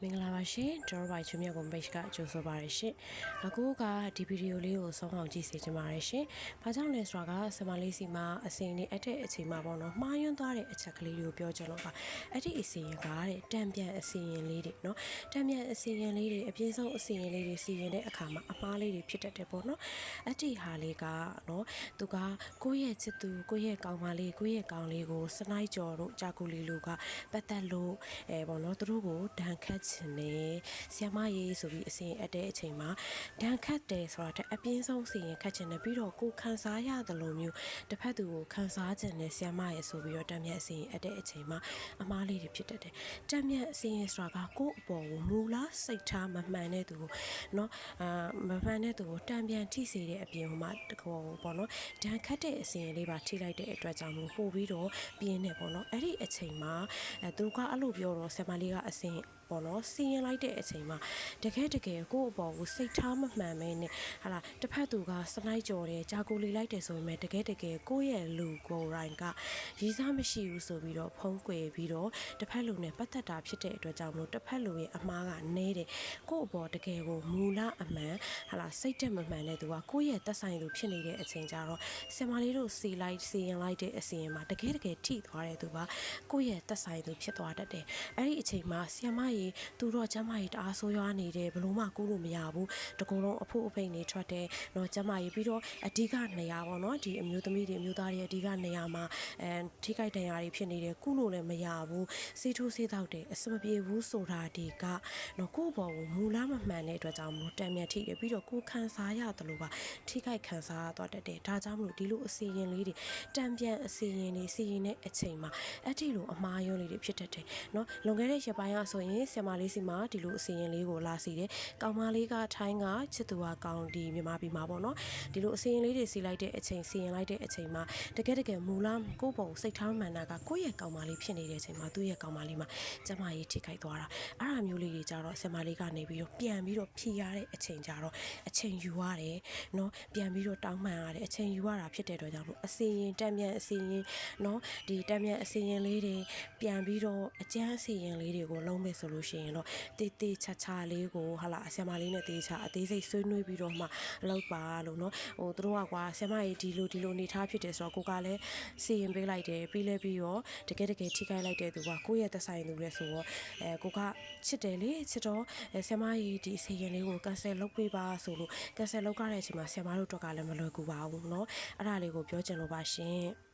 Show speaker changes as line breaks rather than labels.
မင်္ဂလာပါရှင်ကျွန်တော်တို့ချွေးမြတ်ကို page ကကြိုဆိုပါရရှင်အခုကဒီဗီဒီယိုလေးကိုဆုံးအောင်ကြည့်စေချင်ပါတယ်ရှင်ဘာကြောင့်လဲဆိုတာကဆမလေးစီမှာအစိမ်နေအတဲ့အချိန်မှာပေါ့နော်မှားယွင်းသွားတဲ့အချက်ကလေးတွေကိုပြောချင်လို့ပါအဲ့ဒီအစီရင်ကားတဲ့တံပြန်အစီရင်လေးတွေနော်တံပြန်အစီရင်လေးတွေအပြည့်စုံအစီရင်လေးတွေစီရင်တဲ့အခါမှာအမှားလေးတွေဖြစ်တတ်တယ်ပေါ့နော်အဲ့ဒီဟာလေးကနော်သူကကိုယ့်ရဲ့ချစ်သူကိုယ့်ရဲ့ကောင်းမလေးကိုယ့်ရဲ့ကောင်းလေးကိုစနိုက်ကျော်တို့ကြာကူလီလူကပတ်သက်လို့ပေါ့နော်သူတို့ကိုဒဏ်ခတ်ချင်တယ်ဆ iam မရေးဆိုပြီးအစီရင်အပ်တဲ့အချိန်မှာဒဏ်ခတ်တယ်ဆိုတာတဲ့အပြင်းဆုံးစီရင်ခတ်ချင်တယ်ပြီးတော့ကိုခန်းစားရတယ်လို့မျိုးတစ်ဖက်သူကိုခန်းစားချင်တယ်ဆ iam မရေးဆိုပြီးတော့တံမြတ်အစီရင်အပ်တဲ့အချိန်မှာအမားလေးတွေဖြစ်တတ်တယ်တံမြတ်အစီရင်ဆိုတာကကိုယ့်အပေါ်ကိုမူလားစိတ်ထားမမှန်တဲ့သူကိုနော်မမှန်တဲ့သူကိုတံပြန်ထိစေတဲ့အပြင်ဟိုမှာတကောပေါ့နော်ဒဏ်ခတ်တဲ့အစီရင်လေးပါထိလိုက်တဲ့အတွက်ကြောင့်မို့ပို့ပြီးတော့ပြင်းနေပေါ့နော်အဲ့ဒီအချိန်မှာသူကအဲ့လိုပြောတော့ဆ iam လေးကအစီရင်ပေါ့နော်စီရင်လိုက်တဲ့အချိန်မှာတကယ်ကိုယ့်အပေါ်ကိုစိတ်ထားမမှန်မဲနဲ့ဟာလာတစ်ဖက်သူကစနိုက်ကြော်တယ်ဂျာကိုလီလိုက်တယ်ဆိုပေမဲ့တကယ်ကိုယ့်ရဲ့လူကိုယ်တိုင်ကရည်စားမရှိဘူးဆိုပြီးတော့ဖုံးကွယ်ပြီးတော့တစ်ဖက်လူနဲ့ပတ်သက်တာဖြစ်တဲ့အတွက်ကြောင့်မလို့တစ်ဖက်လူရဲ့အမားကနဲတယ်ကိုယ့်အပေါ်တကယ်ကိုမူလအမှန်ဟာလာစိတ်တက်မမှန်တဲ့သူကကိုယ့်ရဲ့သက်ဆိုင်သူဖြစ်နေတဲ့အချိန်ကြတော့ဆင်မလေးတို့စီရင်လိုက်တဲ့အစီရင်မှာတကယ်ထိသွားတဲ့သူကကိုယ့်ရဲ့သက်ဆိုင်သူဖြစ်သွားတတ်တယ်အဲ့ဒီအချိန်မှာဆ iam မကြီးသူတော့ကျမကြီးတအားဆိုးရွားနေတယ်ဘလို့မှကူးလို့မရဘူးတကူလုံးအဖို့အဖိတ်နေထွက်တယ်တော့ကျမကြီးပြီးတော့အဓိကနေရာပေါ့နော်ဒီအမျိုးသမီးတွေအမျိုးသားတွေအဓိကနေရာမှာထိခိုက်ဒဏ်ရာတွေဖြစ်နေတယ်ကူးလို့လည်းမရဘူးစေးထိုးစေးတောက်တယ်အစမပြေဘူးဆိုတာဒီကတော့ကိုယ့်ဘောကိုမူလားမမှန်တဲ့အတွက်ကြောင့်မလို့တံမြတ်ထိတယ်ပြီးတော့ကိုခံစားရတယ်လို့ပါထိခိုက်ခံစားရသွားတတ်တယ်ဒါကြောင့်မလို့ဒီလိုအစီရင်လေးတွေတံပြန်အစီရင်တွေစီရင်တဲ့အချိန်မှာအဲ့ဒီလိုအမားယွန်းလေးတွေဖြစ်တတ်တယ်နော်လွန်ခဲ့တဲ့ရက်ပိုင်းကဆိုရင်ဆ iam မလေးစီမှာဒီလိုအစီရင်လေးကိုလာစီတယ်ကောင်မလေးကထိုင်းကချစ်သူကကောင်းဒီမြန်မာပြည်မှာပေါ့နော်ဒီလိုအစီရင်လေးတွေစီလိုက်တဲ့အချိန်စီရင်လိုက်တဲ့အချိန်မှာတကယ်မူလားကိုယ့်ဘောစိတ်ထားမှန်တာကကိုယ့်ရဲ့ကောင်မလေးဖြစ်နေတဲ့အချိန်မှာသူ့ရဲ့ကောင်မလေးမှာကျမကြီးထိခိုက်သွားတာအဲ့ဒါမျိုးလေးတွေကြတော့ဆ iam မလေးကနေပြီးတော့ပြန်ပြီးတော့ဖြီရတဲ့အချိန်ကြတော့အချိန်ယူရတယ်နော်ပြန်ပြီးတော့တောင်းပန်ရတယ်အချိန်ယူရတာဖြစ်တဲ့အတွက်ကြောင့်မို့အစီရင်တံပြန်အစီရင်နော်ဒီတံပြန်အစီရင်လေးတွေပြန်ပြီးတော့အကျန်းအစီရင်လေးတွေကိုလုံးမယ်ဆိုလို့ရှိရင်တော့တေးချာလေးကိုဟာလာဆ iam မလေးနဲ့တေးချာအသေးစိတ်ဆွေးနွေးပြီးတော့မှလောက်ပါလို့နော်ဟိုသူတို့ကကွာဆ iam မကြီးဒီလိုနေထားဖြစ်တယ်ဆိုတော့ကိုကလည်းစီရင်ပေးလိုက်တယ်ပြီးတော့တကယ်ထိခိုက်လိုက်တဲ့သူကကိုယ့်ရဲ့သက်ဆိုင်သူလဲဆိုတော့ကိုကချစ်တယ်လေချစ်တော့ဆ iam မကြီးဒီစီရင်လေးကို cancel လုပ်ပေးပါဆိုလို့ cancel လုပ်ရတဲ့အချိန်မှာဆ iam မတို့အတွက်ကလည်းမလွယ်ကူပါဘူးเนาะအဲ့ဒါလေးကိုပြောချင်လို့ပါရှင်